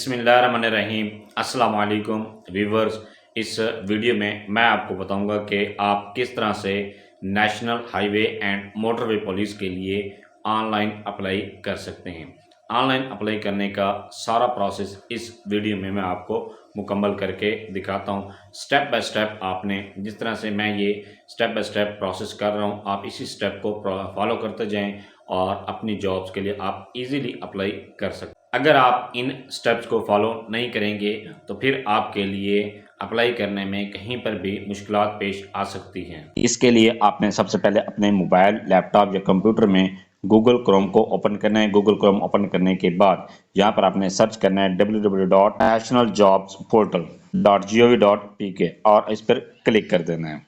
बिस्मिल्लाहिर्रहमानिर्रहीम। अस्सलाम वालेकुम व्यूवर्स। इस वीडियो में मैं आपको बताऊंगा कि आप किस तरह से national highway and motorway police के लिए ऑनलाइन अप्लाई कर सकते हैं। ऑनलाइन अप्लाई करने का सारा प्रोसेस इस वीडियो में मैं आपको मुकम्मल करके दिखाता हूं। स्टेप बाय स्टेप आपने जिस तरह से मैं ये स्टेप बाय स्टेप प्रोसेस कर रहा हूं, आप इसी स्टेप को फॉलो करते जाएं और अपनी जॉब्स के लिए आप इजीली अप्लाई कर सकते हैं। अगर आप इन स्टेप्स को फॉलो नहीं करेंगे तो फिर आपके लिए अप्लाई करने में कहीं पर भी मुश्किलात पेश आ सकती हैं। इसके लिए आपने सबसे पहले अपने मोबाइल, लैपटॉप या कंप्यूटर में गूगल क्रोम को ओपन करना है। गूगल क्रोम ओपन करने के बाद यहाँ पर आपने सर्च करना है www.nationaljobsportal.gov.pk और इस पर क्लिक कर देना है।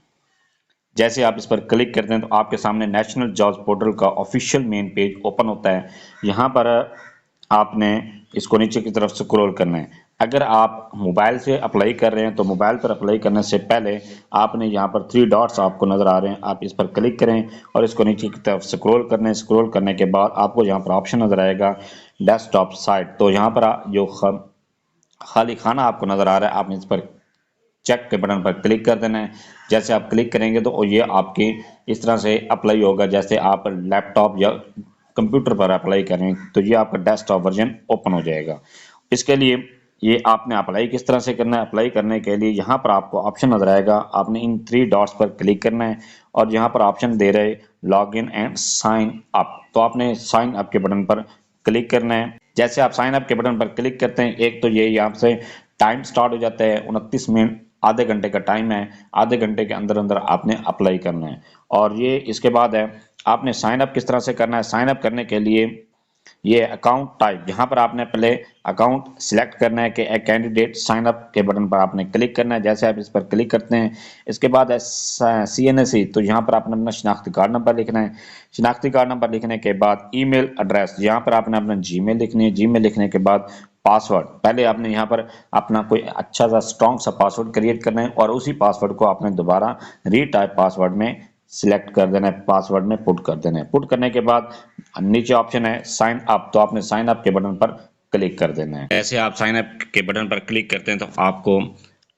जैसे आप इस पर क्लिक करते हैं तो आपके सामने नेशनल जॉब्स पोर्टल का ऑफिशियल मेन पेज ओपन होता है। यहाँ पर आपने इसको नीचे की तरफ स्क्रॉल करना है। अगर आप मोबाइल से अप्लाई कर रहे हैं तो मोबाइल पर अप्लाई करने से पहले आपने यहाँ पर 3 डॉट्स आपको नजर आ रहे हैं, आप इस पर क्लिक करें और इसको नीचे की तरफ स्क्रॉल करना है। स्क्रॉल करने के बाद आपको यहाँ पर ऑप्शन नजर आएगा डेस्कटॉप साइट। तो यहाँ पर जो खाली खाना आपको नजर आ रहा है, आपने इस पर चेक के बटन पर क्लिक कर देना है। जैसे आप क्लिक करेंगे तो ये आपके इस तरह से अप्लाई होगा। जैसे आप लैपटॉप या कंप्यूटर पर अप्लाई करें तो ये आपका डेस्कटॉप वर्जन ओपन हो जाएगा। इसके लिए ये आपने अप्लाई किस तरह से करना है, अप्लाई करने के लिए यहाँ पर आपको ऑप्शन नजर आएगा, आपने इन 3 डॉट्स पर क्लिक करना है और यहाँ पर ऑप्शन दे रहे log in and sign up. तो आपने साइन अप के बटन पर क्लिक करना है। जैसे आप साइन अप के बटन पर क्लिक करते हैं, एक तो ये यहाँ से टाइम स्टार्ट हो जाता है, 29 मिनट आधे घंटे का टाइम है। आधे घंटे के अंदर अंदर आपने अप्लाई करना है। और ये इसके बाद है आपने साइन अप किस तरह से करना है। साइन अप करने के लिए ये अकाउंट टाइप, यहाँ पर आपने पहले अकाउंट सिलेक्ट करना है कि ए कैंडिडेट साइन अप के बटन पर आपने क्लिक करना है। जैसे आप इस पर क्लिक करते हैं, इसके बाद है CNSE, तो यहाँ पर आपने अपना शनाख्ती कार्ड नंबर लिखना है। शनाख्ती कार्ड नंबर लिखने के बाद ईमेल एड्रेस, यहाँ पर आपने अपना जीमेल लिखनी है। जीमेल लिखने के बाद पासवर्ड, पहले आपने यहाँ पर अपना कोई अच्छा सा स्ट्रॉन्ग सा पासवर्ड क्रिएट करना है और उसी पासवर्ड को आपने दोबारा रीटाइप पासवर्ड में सिलेक्ट कर देना है, पासवर्ड में पुट कर देना है। पुट करने के बाद नीचे ऑप्शन है साइन अप, तो आपने साइन अप के बटन पर क्लिक कर देना है। ऐसे आप साइन अप के बटन पर क्लिक करते हैं तो आपको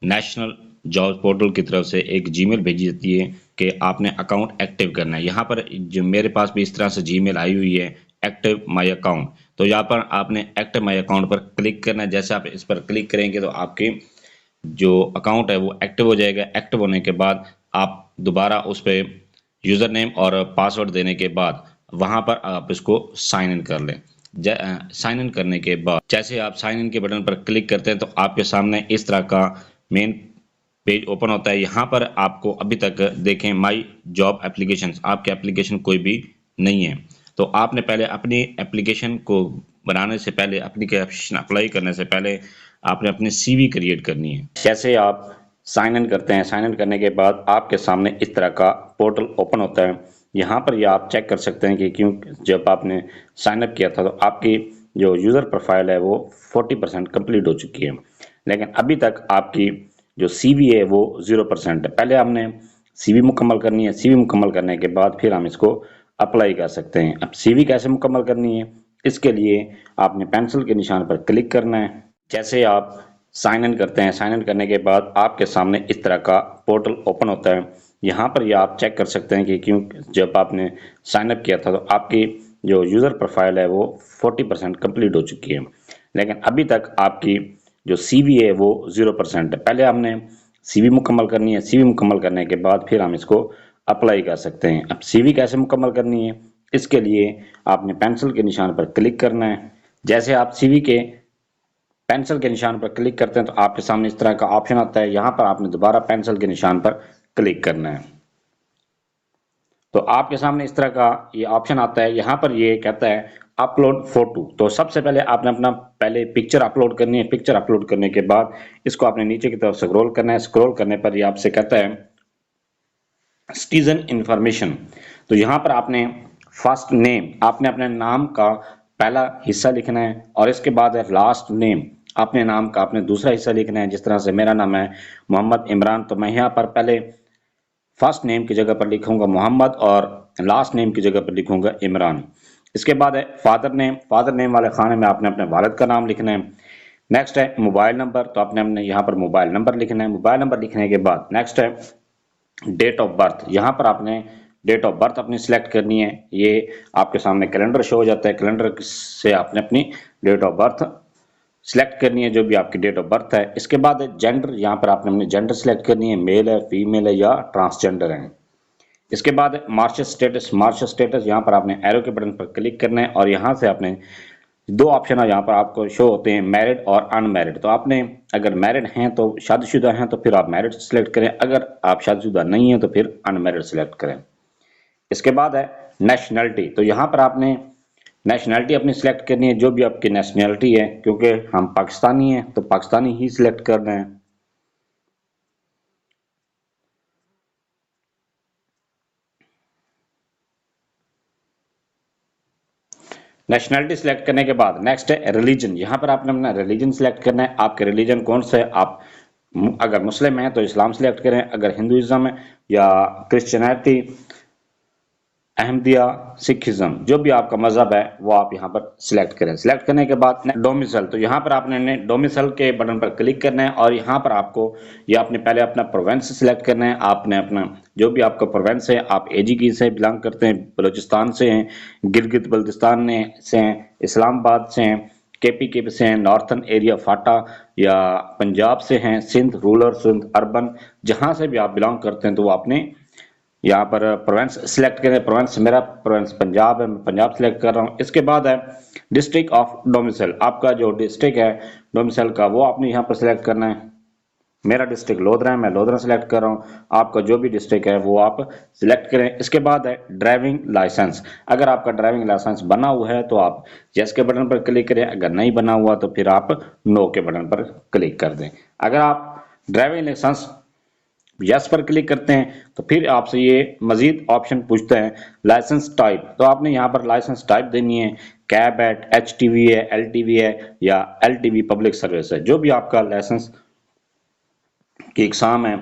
नेशनल जॉब पोर्टल की तरफ से एक जीमेल भेजी जाती है कि आपने अकाउंट एक्टिव करना है। यहाँ पर जो मेरे पास भी इस तरह से जीमेल आई हुई है, एक्टिव माई अकाउंट, तो यहाँ पर आपने एक्टिव माई अकाउंट पर क्लिक करना है। जैसे आप इस पर क्लिक करेंगे तो आपके जो अकाउंट है वो एक्टिव हो जाएगा। एक्टिव होने के बाद आप दोबारा उस पर यूजर नेम और पासवर्ड देने के बाद वहां पर आप इसको साइन इन कर लें। साइन इन करने के बाद जैसे आप साइन इन के बटन पर क्लिक करते हैं तो आपके सामने इस तरह का मेन पेज ओपन होता है। यहाँ पर आपको अभी तक देखें माई जॉब एप्लीकेशन, आपके एप्लीकेशन कोई भी नहीं है। तो आपने पहले अपनी एप्लीकेशन को बनाने से पहले, एप्लीकेशन अप्लाई करने से पहले आपने अपनी CV क्रिएट करनी है। जैसे आप साइन इन करते हैं, साइन इन करने के बाद आपके सामने इस तरह का पोर्टल ओपन होता है। यहाँ पर ये आप चेक कर सकते हैं कि क्यों जब आपने साइन अप किया था तो आपकी जो यूज़र प्रोफाइल है वो 40% कंप्लीट हो चुकी है, लेकिन अभी तक आपकी जो CV है वो 0% है। पहले हमने CV मुकम्मल करनी है। CV मुकम्मल करने के बाद फिर हम इसको अप्लाई कर सकते हैं। अब CV कैसे मुकम्मल करनी है, इसके लिए आपने पेंसिल के निशान पर क्लिक करना है। जैसे आप साइन इन करते हैं, साइन इन करने के बाद आपके सामने इस तरह का पोर्टल ओपन होता है। यहाँ पर ये आप चेक कर सकते हैं कि क्यों जब आपने साइन अप किया था तो आपकी जो यूज़र प्रोफाइल है वो 40% कंप्लीट हो चुकी है, लेकिन अभी तक आपकी जो CV है वो 0% है। पहले हमने CV मुकम्मल करनी है। CV मुकम्मल करने के बाद फिर हम इसको अप्लाई कर सकते हैं। अब CV कैसे मुकम्मल करनी है, इसके लिए आपने पेंसिल के निशान पर क्लिक करना है। जैसे आप CV के पेंसिल के निशान पर क्लिक करते हैं तो आपके सामने इस तरह का ऑप्शन आता है। यहाँ पर आपने दोबारा पेंसिल के निशान पर क्लिक करना है तो आपके सामने इस तरह का ये ऑप्शन आता है। यहाँ पर ये कहता है अपलोड फोटो। तो सबसे पहले आपने अपना पहले पिक्चर अपलोड करनी है। पिक्चर अपलोड करने के बाद इसको आपने नीचे की तरफ स्क्रॉल करना है। स्क्रॉल करने पर ये आपसे कहता है सिटीजन इंफॉर्मेशन। तो यहाँ पर आपने फर्स्ट नेम, आपने अपने नाम का पहला हिस्सा लिखना है और इसके बाद है लास्ट नेम, अपने नाम का आपने दूसरा हिस्सा लिखना है। जिस तरह से मेरा नाम है मोहम्मद इमरान, तो मैं यहाँ पर पहले फर्स्ट नेम की जगह पर लिखूंगा मोहम्मद और लास्ट नेम की जगह पर लिखूंगा इमरान। इसके बाद है फादर नेम। फादर नेम वाले खाने में आपने अपने वालिद का नाम लिखना है। नेक्स्ट है मोबाइल नंबर, तो आपने हमने यहाँ पर मोबाइल नंबर लिखना है। मोबाइल नंबर लिखने के बाद नेक्स्ट है डेट ऑफ बर्थ, यहाँ पर आपने डेट ऑफ बर्थ अपनी सिलेक्ट करनी है। ये आपके सामने कैलेंडर शो हो जाता है, कैलेंडर से आपने अपनी डेट ऑफ बर्थ सिलेक्ट करनी है, जो भी आपकी डेट ऑफ बर्थ है। इसके बाद जेंडर, यहाँ पर आपने अपनी जेंडर सिलेक्ट करनी है, मेल है, फीमेल है या ट्रांसजेंडर है। इसके बाद मार्शल स्टेटस, मार्शल स्टेटस यहाँ पर आपने एरो के बटन पर क्लिक करना है और यहाँ से आपने दो ऑप्शन है यहाँ पर आपको शो होते हैं, मैरिड और अनमैरिड। तो आपने अगर मैरिड हैं तो शादीशुदा हैं तो फिर आप मैरिड सिलेक्ट करें, अगर आप शादीशुदा नहीं हैं तो फिर अनमैरिड सिलेक्ट करें। इसके बाद है नेशनैलिटी, तो यहाँ पर आपने नेशनैलिटी अपनी सिलेक्ट करनी है, जो भी आपकी नेशनैलिटी है, क्योंकि हम पाकिस्तानी हैं तो पाकिस्तानी ही सिलेक्ट करना है। नेशनैलिटी सिलेक्ट करने के बाद नेक्स्ट है रिलीजन, यहाँ पर आपने अपना रिलीजन सिलेक्ट करना है। आपके रिलीजन कौन सा है, आप अगर मुस्लिम हैं तो इस्लाम सिलेक्ट करें, अगर हिंदुइज्म है या क्रिश्चियनिटी, अहमदिया, सिखिज्म, जो भी आपका मजहब है वो आप यहाँ पर सिलेक्ट करें। सिलेक्ट करने के बाद डोमिसाइल, तो यहाँ पर आपने डोमिसाइल के बटन पर क्लिक करना है और यहाँ पर आपको या आपने पहले अपना प्रोवेंस सिलेक्ट करना है। आपने अपना जो भी आपका प्रोवेंस है, आप एजीकी से बिलोंग करते हैं, बलूचिस्तान से हैं, गिलगित बल्तिस्तान से हैं, इस्लामाबाद से हैं, केपी से हैं, नॉर्थन एरिया फाटा या पंजाब से हैं, सिंध रूरल, सिंध अर्बन, जहां से भी आप बिलोंग करते हैं तो वो आपने यहाँ पर प्रोवेंस सिलेक्ट करें। प्रोवेंस, मेरा प्रोवेंस पंजाब है, मैं पंजाब सिलेक्ट कर रहा हूँ। इसके बाद है डिस्ट्रिक्ट ऑफ डोमिसाइल, आपका जो डिस्ट्रिक्ट है डोमिसाइल का वो आपने यहाँ पर सिलेक्ट करना है। मेरा डिस्ट्रिक्ट लोधरा है, मैं लोधरा सिलेक्ट कर रहा हूँ। आपका जो भी डिस्ट्रिक्ट है वो आप सिलेक्ट करें। इसके बाद है ड्राइविंग लाइसेंस, अगर आपका ड्राइविंग लाइसेंस बना हुआ है तो आप यस के बटन पर क्लिक करें, अगर नहीं बना हुआ तो फिर आप नो के बटन पर क्लिक कर दें। अगर आप ड्राइविंग लाइसेंस यस पर क्लिक करते हैं तो फिर आपसे ये मजीद ऑप्शन पूछता है लाइसेंस टाइप, तो आपने यहाँ पर लाइसेंस टाइप देनी है, कैब है, एचटीवी है, एलटीवी है या एलटीवी पब्लिक सर्विस है। जो भी आपका लाइसेंस की एग्जाम है,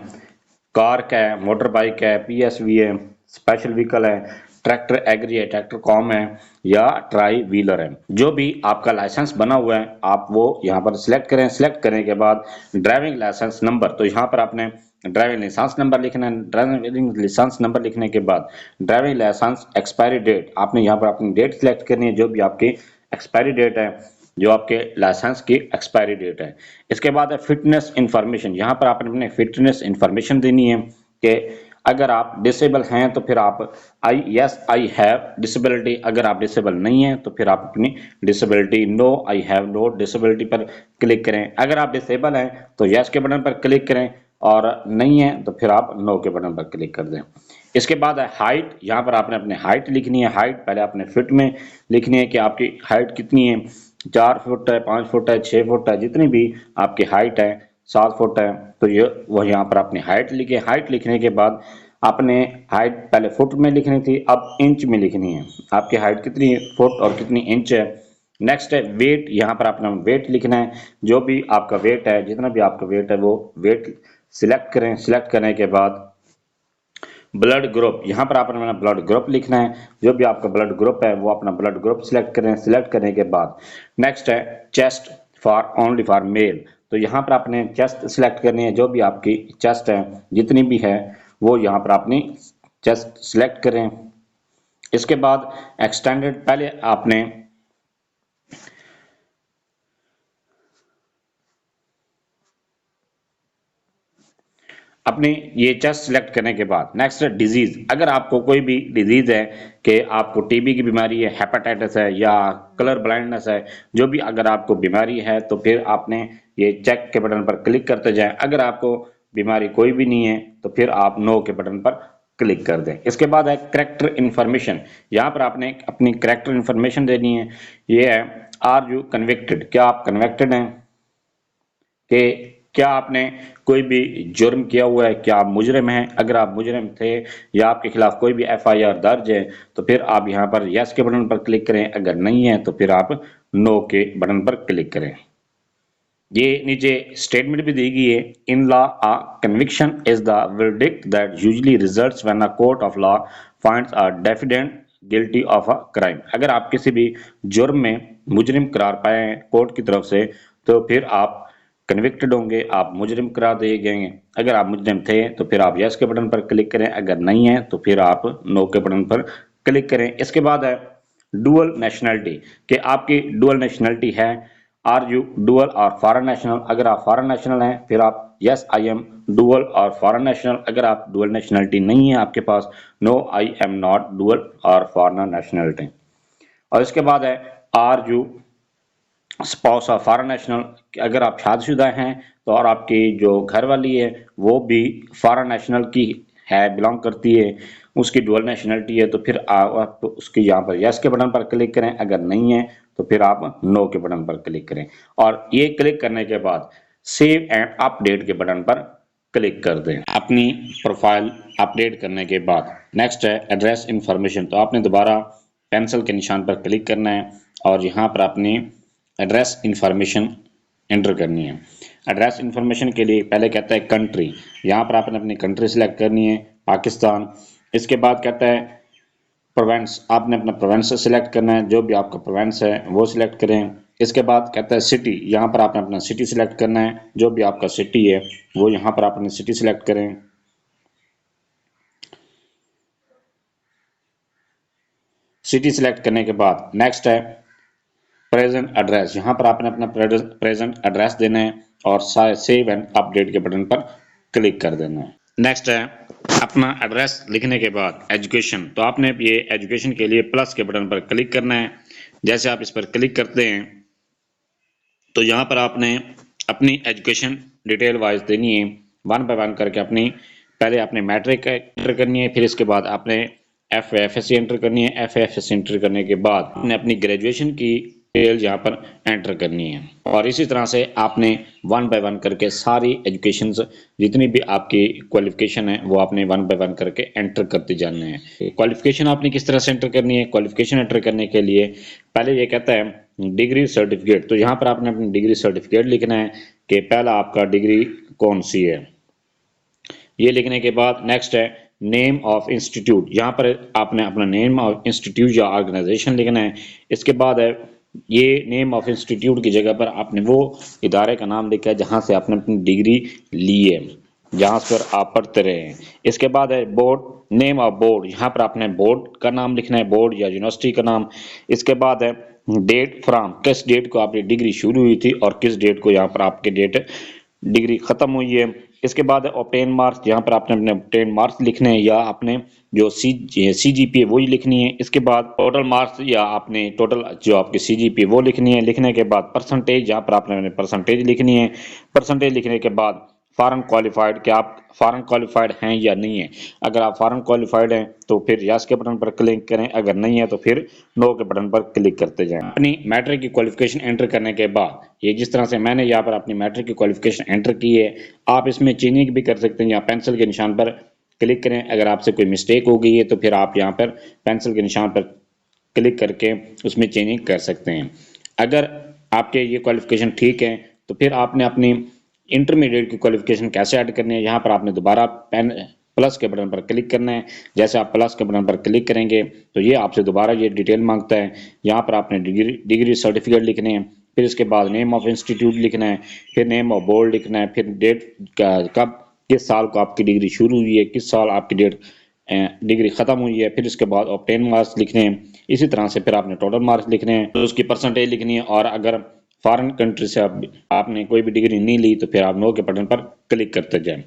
कार का है, मोटर बाइक है, पीएसवी है, स्पेशल व्हीकल है, ट्रैक्टर एग्री है, ट्रैक्टर कॉम है या ट्राई व्हीलर है, जो भी आपका लाइसेंस बना हुआ है आप वो यहाँ पर सिलेक्ट करें। सिलेक्ट करने के बाद ड्राइविंग लाइसेंस नंबर, तो यहाँ पर आपने ड्राइविंग लाइसेंस नंबर लिखना है। ड्राइविंग लाइसेंस नंबर लिखने के बाद ड्राइविंग लाइसेंस एक्सपायरी डेट, आपने यहाँ पर अपनी डेट सिलेक्ट करनी है, जो भी आपकी एक्सपायरी डेट है, जो आपके लाइसेंस की एक्सपायरी डेट है। इसके बाद है फिटनेस इंफॉर्मेशन, यहाँ पर आपने अपने फिटनेस इंफॉर्मेशन देनी है कि अगर आप डिसेबल हैं तो फिर आप आई हैव डिसेबिलिटी, अगर आप डिसेबल नहीं हैं तो फिर आप अपनी disability no I have no disability पर क्लिक करें। अगर आप डिसेबल हैं तो यस के बटन पर क्लिक करें और नहीं है तो फिर आप नो के बटन पर क्लिक कर दें। इसके बाद है हाइट, यहाँ पर आपने अपने हाइट लिखनी है। हाइट पहले आपने फिट में लिखनी है कि आपकी हाइट कितनी है, 4 फुट है, 5 फुट है, 6 फुट है, जितनी भी आपकी हाइट है, 7 फुट है, तो ये वह यहाँ पर अपनी हाइट लिखे। हाइट लिखने के बाद आपने हाइट पहले फुट में लिखनी थी, अब इंच में लिखनी है। आपकी हाइट कितनी फुट और कितनी इंच है। नेक्स्ट है वेट, यहाँ पर आपने वेट लिखना है, जो भी आपका वेट है, जितना भी आपका वेट है वो वेट सिलेक्ट करें। सिलेक्ट करने के बाद ब्लड ग्रुप, यहाँ पर आपने अपना ब्लड ग्रुप लिखना है, जो भी आपका ब्लड ग्रुप है वो अपना ब्लड ग्रुप सिलेक्ट करें। सिलेक्ट करने के बाद नेक्स्ट है chest for only for male, तो यहाँ पर आपने चेस्ट सिलेक्ट करनी है, जो भी आपकी चेस्ट है जितनी भी है वो यहाँ पर अपनी चेस्ट सिलेक्ट करें। इसके बाद एक्सटेंडेड, पहले आपने अपनी ये चेस्ट सिलेक्ट करने के बाद नेक्स्ट है डिजीज, अगर आपको कोई भी डिजीज है कि आपको टीबी की बीमारी है, हेपेटाइटिस है या कलर ब्लाइंडनेस है, जो भी अगर आपको बीमारी है तो फिर आपने ये चेक के बटन पर क्लिक करते जाएं। अगर आपको बीमारी कोई भी नहीं है तो फिर आप नो के बटन पर क्लिक कर दें। इसके बाद है करेक्टर इंफॉर्मेशन, यहाँ पर आपने अपनी करेक्टर इंफॉर्मेशन देनी है। ये है आर यू कन्विक्टेड, क्या आप कन्विक्टेड हैं, कि क्या आपने कोई भी जुर्म किया हुआ है, क्या आप मुजरिम हैं। अगर आप मुजरिम थे या आपके खिलाफ कोई भी एफआईआर दर्ज है तो फिर आप यहाँ पर यस के बटन पर क्लिक करें, अगर नहीं है तो फिर आप नो के बटन पर क्लिक करें। ये नीचे स्टेटमेंट भी दी गई है, in law a conviction is the verdict that usually results when a court of law finds a definite guilty of a crime. अगर आप किसी भी जुर्म में मुजरिम करार पाए हैं कोर्ट की तरफ से तो फिर आप कन्विक्टेड होंगे, आप मुजरिम करार दिए गए। अगर आप मुजरिम थे तो फिर आप यस के बटन पर क्लिक करें, अगर नहीं है तो फिर आप नो के बटन पर क्लिक करें। इसके बाद है डुअल नेशनलिटी, कि आपकी डुअल नेशनलिटी है, आर यू डुअल और फॉरेन नेशनल। अगर आप फॉरेन नेशनल हैं फिर आप यस आई एम डुअल और फॉरेन नेशनल। अगर आप डुअल नेशनलिटी नहीं है आपके पास, no I am not dual और फॉरेन नेशनलिटी। और इसके बाद है are you spouse of foreign national, अगर आप शादीशुदा हैं तो और आपकी जो घर वाली है वो भी फॉरेन नेशनल की है, बिलोंग करती है, उसकी डुअल नेशनलिटी है, तो फिर आप उसकी यहाँ पर यस के बटन पर क्लिक करें। अगर नहीं है तो फिर आप नो के बटन पर क्लिक करें। और ये क्लिक करने के बाद सेव एंड अपडेट के बटन पर क्लिक कर दें। अपनी प्रोफाइल अपडेट करने के बाद नेक्स्ट है एड्रेस इंफॉर्मेशन। तो आपने दोबारा पेंसिल के निशान पर क्लिक करना है और यहाँ पर अपनी एड्रेस इंफॉर्मेशन एंटर करनी है। एड्रेस इंफॉर्मेशन के लिए पहले कहता है कंट्री, यहाँ पर आपने अपनी कंट्री सिलेक्ट करनी है, पाकिस्तान। इसके बाद कहता है प्रोवेंस, आपने अपना प्रोवेंस सिलेक्ट करना है, जो भी आपका प्रोवेंस है वो सिलेक्ट करें। इसके बाद कहता है सिटी, यहाँ पर आपने अपना सिटी सिलेक्ट करना है, जो भी आपका सिटी है वो यहाँ पर आपने सिटी सिलेक्ट करें। सिटी सिलेक्ट करने के बाद नेक्स्ट है प्रेजेंट एड्रेस, यहाँ पर आपने अपना प्रेजेंट एड्रेस देना है और सेव एंड अपडेट के बटन पर क्लिक कर देना है। नेक्स्ट है अपना एड्रेस लिखने के बाद एजुकेशन, तो आपने ये एजुकेशन के लिए प्लस के बटन पर क्लिक करना है। जैसे आप इस पर क्लिक करते हैं तो यहाँ पर आपने अपनी एजुकेशन डिटेल वाइज देनी है, वन बाय वन करके। अपनी पहले आपने मैट्रिक एंटर करनी है, फिर इसके बाद आपने FAFSC एंटर करनी है। FAFSC एंटर करने के बाद आपने अपनी ग्रेजुएशन की डिटेल यहाँ पर एंटर करनी है। और इसी तरह से आपने वन बाय वन करके सारी एजुकेशन जितनी भी आपकी क्वालिफिकेशन है वो आपने वन बाय वन करके एंटर करते जाने हैं। क्वालिफिकेशन आपने किस तरह से एंटर करनी है? क्वालिफिकेशन एंटर करने के लिए पहले ये कहता है डिग्री सर्टिफिकेट, तो यहाँ पर आपने अपनी डिग्री सर्टिफिकेट लिखना है कि पहला आपका डिग्री कौन सी है। ये लिखने के बाद नेक्स्ट है नेम ऑफ इंस्टीट्यूट, यहाँ पर आपने अपना नेम ऑफ इंस्टीट्यूट या ऑर्गेनाइजेशन लिखना है। इसके बाद है ये नेम ऑफ इंस्टीट्यूट की जगह पर आपने वो इदारे का नाम लिखा है जहाँ से आपने अपनी डिग्री ली है, जहाँ पर आप पढ़ते रहे हैं। इसके बाद है बोर्ड, नेम ऑफ बोर्ड, यहाँ पर आपने बोर्ड का नाम लिखना है, बोर्ड या यूनिवर्सिटी का नाम। इसके बाद है डेट फ्रॉम, किस डेट को आपकी डिग्री शुरू हुई थी और किस डेट को यहाँ पर आपकी डेट डिग्री खत्म हुई है। इसके बाद है ऑब्टेन मार्क्स, यहाँ पर आपने अपने ऑब्टेन मार्क्स लिखने हैं या आपने जो CGPA वही लिखनी है। इसके बाद टोटल मार्क्स या आपने टोटल जो आपकी CGPA वो लिखनी है। लिखने के बाद परसेंटेज, यहाँ पर आपने परसेंटेज लिखनी है। परसेंटेज लिखने के बाद फॉरेन क्वालिफाइड, कि आप फॉरेन क्वालिफाइड हैं या नहीं है। अगर आप फॉरेन क्वालिफाइड हैं तो फिर यस के बटन पर क्लिक करें, अगर नहीं है तो फिर नो के बटन पर क्लिक करते जाएं। अपनी मैट्रिक की क्वालिफिकेशन एंटर करने के बाद ये जिस तरह से मैंने यहाँ पर अपनी मैट्रिक की क्वालिफिकेशन एंटर की है, आप इसमें चेंजिंग भी कर सकते हैं या पेंसिल के निशान पर क्लिक करें। अगर आपसे कोई मिस्टेक हो गई है तो फिर आप यहाँ पर पेंसिल के निशान पर क्लिक करके उसमें चेंजिंग कर सकते हैं। अगर आपके ये क्वालिफिकेशन ठीक है तो फिर आपने अपनी इंटरमीडिएट की क्वालिफिकेशन कैसे ऐड करनी है, यहाँ पर आपने दोबारा प्लस के बटन पर क्लिक करना है। जैसे आप प्लस के बटन पर क्लिक करेंगे तो ये आपसे दोबारा ये डिटेल मांगता है। यहाँ पर आपने डिग्री सर्टिफिकेट लिखने हैं, फिर इसके बाद नेम ऑफ इंस्टीट्यूट लिखना है, फिर नेम ऑफ बोर्ड लिखना है, फिर डेट कब किस साल को आपकी डिग्री शुरू हुई है, किस साल आपकी डिग्री खत्म हुई है, फिर इसके बाद ऑब्टेन मार्क्स लिखने हैं। इसी तरह से फिर आपने टोटल मार्क्स लिखने हैं, तो उसकी परसेंटेज लिखनी है। और अगर फॉरेन कंट्री से आपने कोई भी डिग्री नहीं ली तो फिर आप नो के बटन पर क्लिक करते जाएं।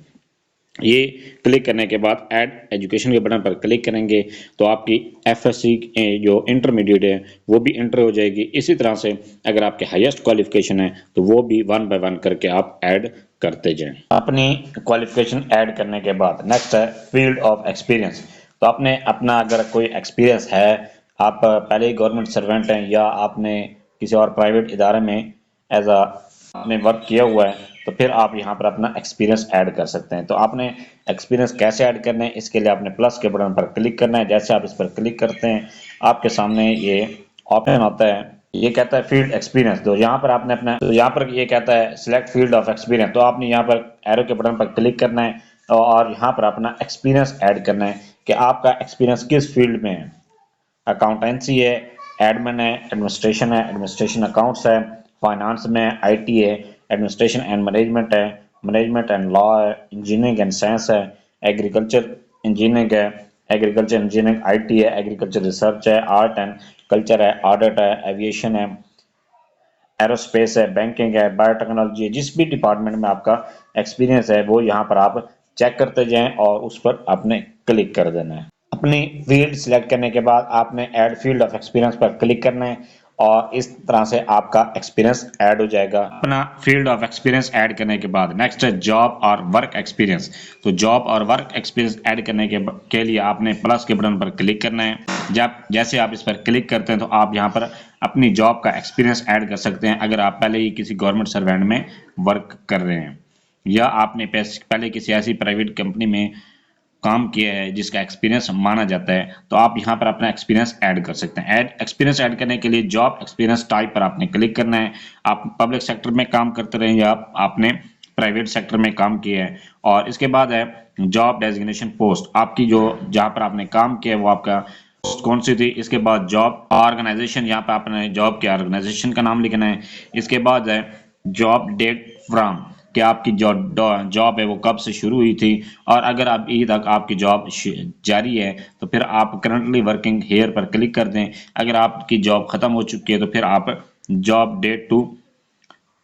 ये क्लिक करने के बाद ऐड एजुकेशन के बटन पर क्लिक करेंगे तो आपकी FSC जो इंटरमीडिएट है वो भी एंटर हो जाएगी। इसी तरह से अगर आपके हाईएस्ट क्वालिफिकेशन है तो वो भी वन बाय वन करके आप ऐड करते जाएं। अपनी क्वालिफिकेशन ऐड करने के बाद नेक्स्ट है फील्ड ऑफ एक्सपीरियंस, तो आपने अपना अगर कोई एक्सपीरियंस है, आप पहले ही गवर्नमेंट सर्वेंट हैं या आपने किसी और प्राइवेट इदारे में एज अ आपने वर्क किया हुआ है तो फिर आप यहाँ पर अपना एक्सपीरियंस ऐड कर सकते हैं। तो आपने एक्सपीरियंस कैसे ऐड करना है, इसके लिए आपने प्लस के बटन पर क्लिक करना है। जैसे आप इस पर क्लिक करते हैं आपके सामने ये ऑप्शन आता है, ये कहता है फील्ड एक्सपीरियंस। तो यहाँ पर आपने अपना, तो यहाँ पर ये कहता है सिलेक्ट फील्ड ऑफ एक्सपीरियंस, तो आपने यहाँ पर एरो के बटन पर क्लिक करना है और यहाँ पर अपना एक्सपीरियंस ऐड करना है कि आपका एक्सपीरियंस किस फील्ड में है। अकाउंटेंसी है, एडमिन है, एडमिनिस्ट्रेशन है, एडमिनिस्ट्रेशन अकाउंट्स है, फाइनेंस में आईटी है, एडमिनिस्ट्रेशन एंड मैनेजमेंट है, मैनेजमेंट एंड लॉ है, इंजीनियरिंग एंड साइंस है, एग्रीकल्चर इंजीनियरिंग है, एग्रीकल्चर इंजीनियरिंग आईटी है, एग्रीकल्चर रिसर्च है, आर्ट एंड कल्चर है, ऑडिट है, एविएशन है, एरोस्पेस है, बैंकिंग है, बायोटेक्नोलॉजी है। जिस भी डिपार्टमेंट में आपका एक्सपीरियंस है वो यहाँ पर आप चेक करते जाएं और उस पर आपने क्लिक कर देना है। अपनी फील्ड सिलेक्ट करने के बाद आपने ऐड फील्ड ऑफ एक्सपीरियंस पर क्लिक करना है और इस तरह से आपका एक्सपीरियंस ऐड हो जाएगा। अपना फील्ड ऑफ एक्सपीरियंस ऐड करने के बाद नेक्स्ट है जॉब और वर्क एक्सपीरियंस। तो जॉब और वर्क एक्सपीरियंस ऐड करने के लिए आपने प्लस के बटन पर क्लिक करना है। जब जैसे आप इस पर क्लिक करते हैं तो आप यहाँ पर अपनी जॉब का एक्सपीरियंस ऐड कर सकते हैं अगर आप पहले ही किसी गवर्नमेंट सर्वेंट में वर्क कर रहे हैं या आपने पहले किसी ऐसी प्राइवेट कंपनी में काम किया है जिसका एक्सपीरियंस माना जाता है, तो आप यहाँ पर अपना एक्सपीरियंस ऐड कर सकते हैं। एक्सपीरियंस ऐड करने के लिए जॉब एक्सपीरियंस टाइप पर आपने क्लिक करना है। आप पब्लिक सेक्टर में काम करते रहे या आपने प्राइवेट सेक्टर में काम किया है। और इसके बाद है जॉब डेजिग्नेशन पोस्ट, आपकी जो जहाँ पर आपने काम किया है वो आपका पोस्ट कौन सी थी। इसके बाद जॉब ऑर्गेनाइजेशन, यहाँ पर आपने जॉब के ऑर्गेनाइजेशन का नाम लिखना है। इसके बाद है जॉब डेट फ्रॉम, कि आपकी जो जॉब है वो कब से शुरू हुई थी और अगर आप अभी तक आपकी जॉब जारी है तो फिर आप करंटली वर्किंग हेयर पर क्लिक कर दें। अगर आपकी जॉब खत्म हो चुकी है तो फिर आप जॉब डेट टू,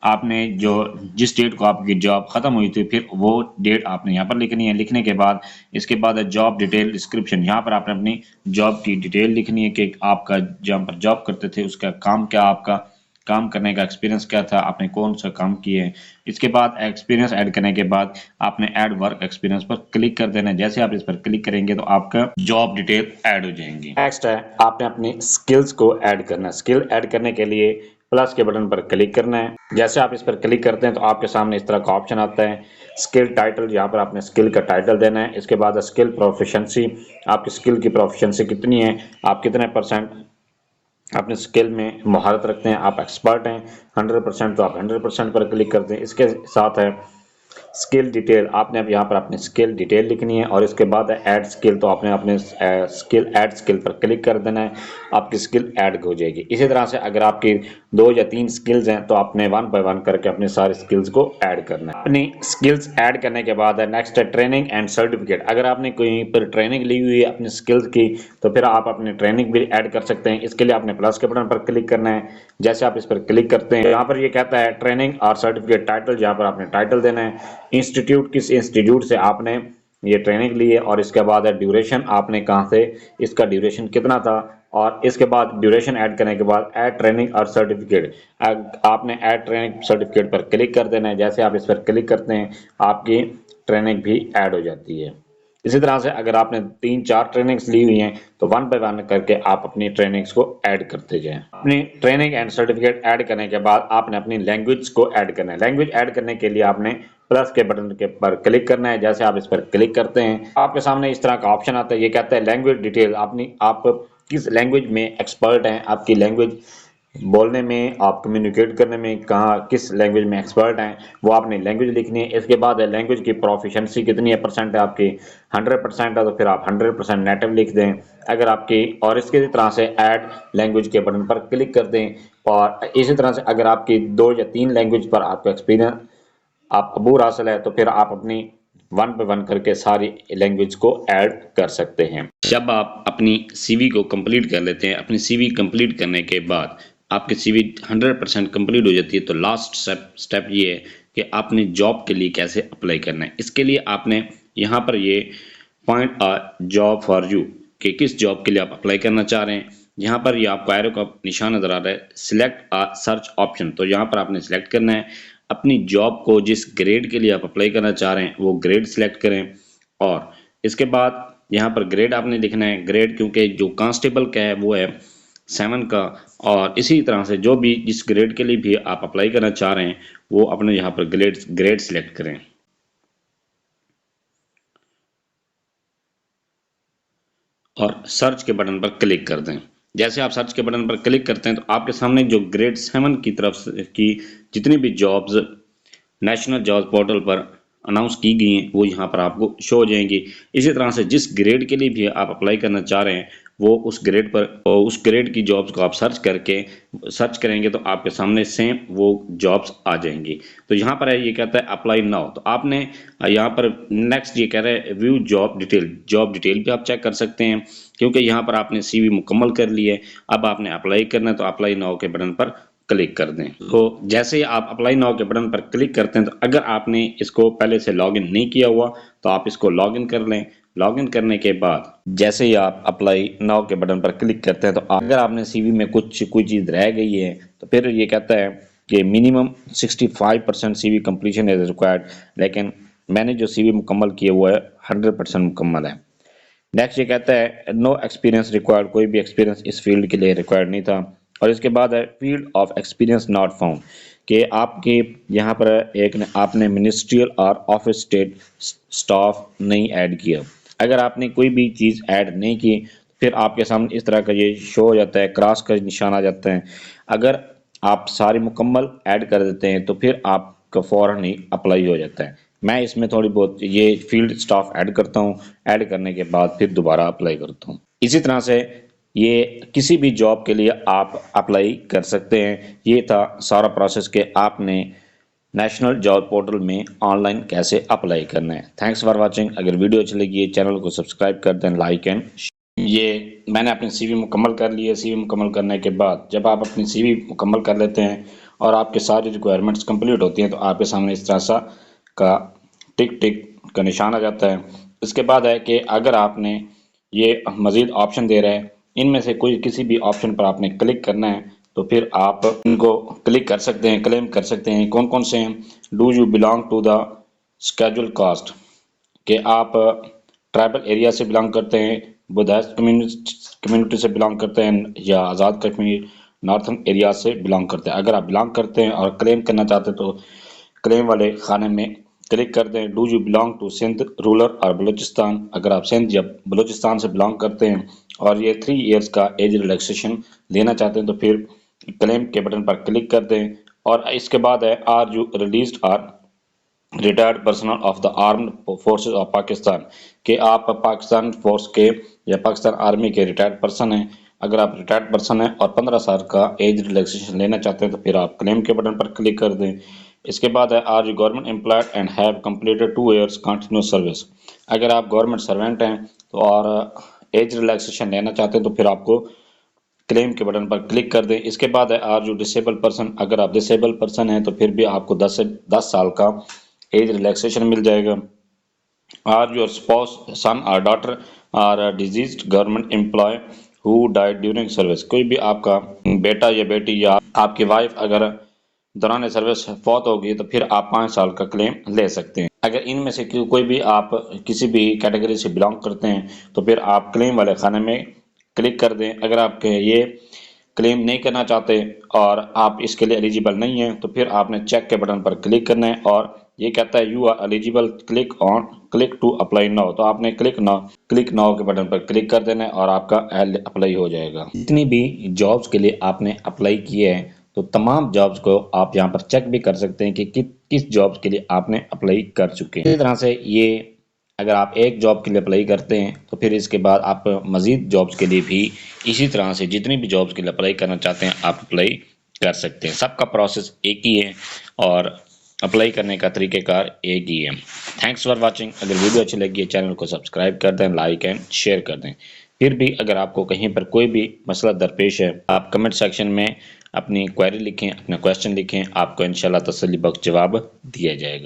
आपने जो जिस डेट को आपकी जॉब खत्म हुई थी फिर वो डेट आपने यहाँ पर लिखनी है। लिखने के बाद इसके बाद है जॉब डिटेल डिस्क्रिप्शन, यहाँ पर आपने अपनी जॉब की डिटेल लिखनी है कि आपका जहाँ पर जॉब करते थे उसका काम क्या, आपका काम करने का एक्सपीरियंस क्या था, आपने कौन सा काम किए हैं। इसके बाद एक्सपीरियंस ऐड करने के बाद आपने ऐड वर्क एक्सपीरियंस पर क्लिक कर देना है। जैसे आप इस पर क्लिक करेंगे तो आपका जॉब डिटेल ऐड हो जाएंगी। नेक्स्ट है आपने अपनी स्किल्स को ऐड करना है। स्किल ऐड करने के लिए प्लस के बटन पर क्लिक करना है। जैसे आप इस पर क्लिक करते हैं तो आपके सामने इस तरह का ऑप्शन आता है स्किल टाइटल, यहाँ पर आपने स्किल का टाइटल देना है। इसके बाद स्किल प्रोफिशिएंसी, आपकी स्किल की प्रोफिशिएंसी कितनी है, आप कितने परसेंट अपने स्किल में महारत रखते हैं, आप एक्सपर्ट हैं 100% तो आप 100% पर क्लिक करते हैं। इसके साथ है स्किल डिटेल, आपने अब यहाँ पर अपनी स्किल डिटेल लिखनी है और इसके बाद है ऐड स्किल, तो आपने अपने स्किल ऐड स्किल पर क्लिक कर देना है, आपकी स्किल ऐड हो जाएगी। इसी तरह से अगर आपकी 2 या 3 स्किल्स हैं तो आपने 1 बाय 1 करके अपने सारे स्किल्स को ऐड करना है। अपनी स्किल्स ऐड करने के बाद है नेक्स्ट है ट्रेनिंग एंड सर्टिफिकेट। अगर आपने कहीं पर ट्रेनिंग ली हुई है अपनी स्किल्स की तो फिर आप अपनी ट्रेनिंग भी ऐड कर सकते हैं। इसके लिए आपने प्लस के बटन पर क्लिक करना है। जैसे आप इस पर क्लिक करते हैं यहाँ पर ये कहता है ट्रेनिंग और सर्टिफिकेट टाइटल, जहाँ पर आपने टाइटल देना है, इंस्टीट्यूट किस इंस्टीट्यूट से आपने ये ट्रेनिंग ली है और इसके बाद है ड्यूरेशन, आपने कहाँ से, इसका ड्यूरेशन कितना था। और इसके बाद ड्यूरेशन ऐड करने के बाद ऐड ट्रेनिंग और सर्टिफिकेट, आपने ऐड ट्रेनिंग सर्टिफिकेट पर क्लिक कर देना है। जैसे आप इस पर क्लिक करते हैं आपकी ट्रेनिंग भी ऐड हो जाती है। इसी तरह से अगर आपने 3-4 ट्रेनिंग्स ली हुई हैं तो 1 बाय 1 करके आप अपनी ट्रेनिंग्स को ऐड करते जाएं। अपनी ट्रेनिंग एंड सर्टिफिकेट ऐड करने के बाद आपने अपनी लैंग्वेज को ऐड करना है। लैंग्वेज ऐड करने के लिए आपने प्लस के बटन के पर क्लिक करना है। जैसे आप इस पर क्लिक करते हैं आपके सामने इस तरह का ऑप्शन आता है, ये कहता है लैंग्वेज डिटेल, आप किस लैंग्वेज में एक्सपर्ट हैं, आपकी लैंग्वेज बोलने में, आप कम्युनिकेट करने में कहाँ किस लैंग्वेज में एक्सपर्ट हैं वो आपने लैंग्वेज लिखनी है। इसके बाद है लैंग्वेज की प्रोफिशिएंसी कितनी है, परसेंट है आपकी 100% है तो फिर आप 100% नेटिव लिख दें अगर आपकी, और इसके तरह से ऐड लैंग्वेज के बटन पर क्लिक कर दें। और इसी तरह से अगर आपकी 2 या 3 लैंग्वेज पर आपका एक्सपीरियंस आप अबूर हासिल है तो फिर आप अपनी 1 बाय 1 करके सारी लैंग्वेज को ऐड कर सकते हैं। जब आप अपनी सीवी को कंप्लीट कर लेते हैं, अपनी सीवी कंप्लीट करने के बाद आपकी सीवी 100% कंप्लीट हो जाती है तो लास्ट स्टेप ये है कि आपने जॉब के लिए कैसे अप्लाई करना है। इसके लिए आपने यहाँ पर ये point a job for you कि किस जॉब के लिए आप अप्लाई करना चाह रहे हैं। यहाँ पर ये आपको एरो का निशान नजर आ रहा है, सिलेक्ट अ सर्च ऑप्शन, तो यहाँ पर आपने सिलेक्ट करना है अपनी जॉब को, जिस ग्रेड के लिए आप अप्लाई करना चाह रहे हैं वो ग्रेड सिलेक्ट करें। और इसके बाद यहाँ पर ग्रेड आपने लिखना है, ग्रेड क्योंकि जो कांस्टेबल का है वो है 7 का, और इसी तरह से जो भी जिस ग्रेड के लिए भी आप अप्लाई करना चाह रहे हैं वो अपने यहाँ पर ग्रेड सिलेक्ट करें और सर्च के बटन पर क्लिक कर दें। जैसे आप सर्च के बटन पर क्लिक करते हैं तो आपके सामने जो ग्रेड 7 की तरफ की जितनी भी जॉब्स नेशनल जॉब पोर्टल पर अनाउंस की गई हैं वो यहाँ पर आपको शो हो जाएंगी। इसी तरह से जिस ग्रेड के लिए भी आप अप्लाई करना चाह रहे हैं वो उस ग्रेड की जॉब्स को आप सर्च करेंगे तो आपके सामने सेम वो जॉब्स आ जाएंगी। तो यहाँ पर है ये कहता है अप्लाई नाउ, तो आपने यहाँ पर नेक्स्ट ये कह रहा है व्यू जॉब डिटेल भी आप चेक कर सकते हैं, क्योंकि यहाँ पर आपने सीवी मुकम्मल कर ली है। अब आपने अप्लाई करना है तो अप्लाई नाउ के बटन पर क्लिक कर दें। तो जैसे ही आप अप्लाई नाउ के बटन पर क्लिक करते हैं तो अगर आपने इसको पहले से लॉगिन नहीं किया हुआ तो आप इसको लॉगिन कर लें। लॉगिन करने के बाद जैसे ही आप अप्लाई नाउ के बटन पर क्लिक करते हैं तो अगर आपने सीवी में कोई चीज़ रह गई है तो फिर ये कहता है कि minimum 65% CV completion is required, लेकिन मैंने जो सीवी मुकम्मल किया हुआ है 100% मुकम्मल है। नेक्स्ट ये कहता है नो एक्सपीरियंस रिक्वायर्ड, कोई भी एक्सपीरियंस इस फील्ड के लिए रिक्वायर्ड नहीं था। और इसके बाद है field of experience not found, कि आपके यहाँ पर आपने मिनिस्ट्रियल और ऑफिस स्टेट स्टाफ नहीं ऐड किया। अगर आपने कोई भी चीज़ ऐड नहीं की फिर आपके सामने इस तरह का ये शो हो जाता है, क्रॉस का निशान आ जाता है। अगर आप सारी मुकम्मल ऐड कर देते हैं तो फिर आपका फ़ौरन ही अप्लाई हो जाता है। मैं इसमें थोड़ी बहुत ये फील्ड स्टाफ ऐड करता हूँ, ऐड करने के बाद फिर दोबारा अप्लाई करता हूँ। इसी तरह से ये किसी भी जॉब के लिए आप अप्लाई कर सकते हैं। ये था सारा प्रोसेस कि आपने नेशनल जॉब पोर्टल में ऑनलाइन कैसे अप्लाई करना है। Thanks for watching. अगर वीडियो अच्छी लगी चैनल को सब्सक्राइब कर दें, लाइक एंड। ये मैंने अपनी सीवी मुकम्मल कर ली है। सीवी मुकम्मल करने के बाद जब आप अपनी सीवी मुकम्मल कर लेते हैं और आपके सारी रिक्वायरमेंट्स कंप्लीट होती हैं तो आपके सामने इस तरह सा का टिक टिक का निशान आ जाता है। इसके बाद है कि अगर आपने ये मज़ीद ऑप्शन दे रहे हैं, इनमें से कोई किसी भी ऑप्शन पर आपने क्लिक करना है तो फिर आप इनको क्लिक कर सकते हैं, क्लेम कर सकते हैं। कौन कौन से हैं? Do you belong to the schedule caste, कि आप ट्राइबल एरिया से बिलोंग करते हैं, बुद्धिस्ट कम्युनिटी से बिलोंग करते हैं, या आज़ाद कश्मीर नॉर्थन एरिया से बिलोंग करते हैं। अगर आप बिलोंग करते हैं और क्लेम करना चाहते हैं तो क्लेम वाले खाने में क्लिक कर दें। Do you belong to Sindh rural और बलूचिस्तान, अगर आप सिंध या बलूचिस्तान से बिलोंग करते हैं और ये 3 इयर्स का एज रिलैक्सेशन लेना चाहते हैं तो फिर क्लेम के बटन पर क्लिक कर दें। और इसके बाद है आर यू रिलीज्ड और retired personal of the armed forces of Pakistan, कि आप पाकिस्तान फोर्स के या पाकिस्तान आर्मी के रिटायर्ड पर्सन हैं। अगर आप रिटायर्ड पर्सन हैं और 15 साल का एज रिलैक्सेशन लेना चाहते हैं तो फिर आप क्लेम के बटन पर क्लिक कर दें। इसके बाद है are you government employed and have completed 2 years continuous service, अगर आप गवर्नमेंट सर्वेंट हैं तो और एज रिलैक्सेशन लेना चाहते हैं तो फिर आपको क्लेम के बटन पर क्लिक कर दें। इसके बाद है आर यू डिसेबल पर्सन, अगर आप डिसेबल पर्सन हैं तो फिर भी आपको 10 साल का एज रिलैक्सेशन मिल जाएगा। आर योर स्पाउस सन और daughter are diseased government employ who died during service, कोई भी आपका बेटा या बेटी या आपकी वाइफ अगर दौरान सर्विस फौत हो गई तो फिर आप 5 साल का क्लेम ले सकते हैं। अगर इनमें से कोई भी आप किसी भी कैटेगरी से बिलोंग करते हैं तो फिर आप क्लेम वाले खाने में क्लिक कर दें। अगर आप ये क्लेम नहीं करना चाहते और आप इसके लिए एलिजिबल नहीं हैं तो फिर आपने चेक के बटन पर क्लिक करना है और ये कहता है you are eligible, click to apply now, तो आपने क्लिक नाउ के बटन पर क्लिक कर देना है और आपका अप्लाई हो जाएगा। जितनी भी जॉब्स के लिए आपने अप्लाई किए हैं तो तमाम जॉब्स को आप यहाँ पर चेक भी कर सकते हैं कि किस जॉब्स के लिए आपने अप्लाई कर चुके हैं। इसी तरह से ये अगर आप एक जॉब के लिए अप्लाई करते हैं तो फिर इसके बाद आप मज़ीद जॉब्स के लिए भी इसी तरह से जितनी भी जॉब्स के लिए अप्लाई करना चाहते हैं आप अप्लाई कर सकते हैं। सबका प्रोसेस एक ही है और अप्लाई करने का तरीक़ेकार एक ही है। Thanks for watching. अगर वीडियो अच्छी लगी है चैनल को सब्सक्राइब कर दें, लाइक एंड शेयर कर दें। फिर भी अगर आपको कहीं पर कोई भी मसला दरपेश है आप कमेंट सेक्शन में अपनी क्वेरी लिखें, अपना क्वेश्चन लिखें, आपको इंशाल्लाह तसल्ली बख्श जवाब दिया जाएगा।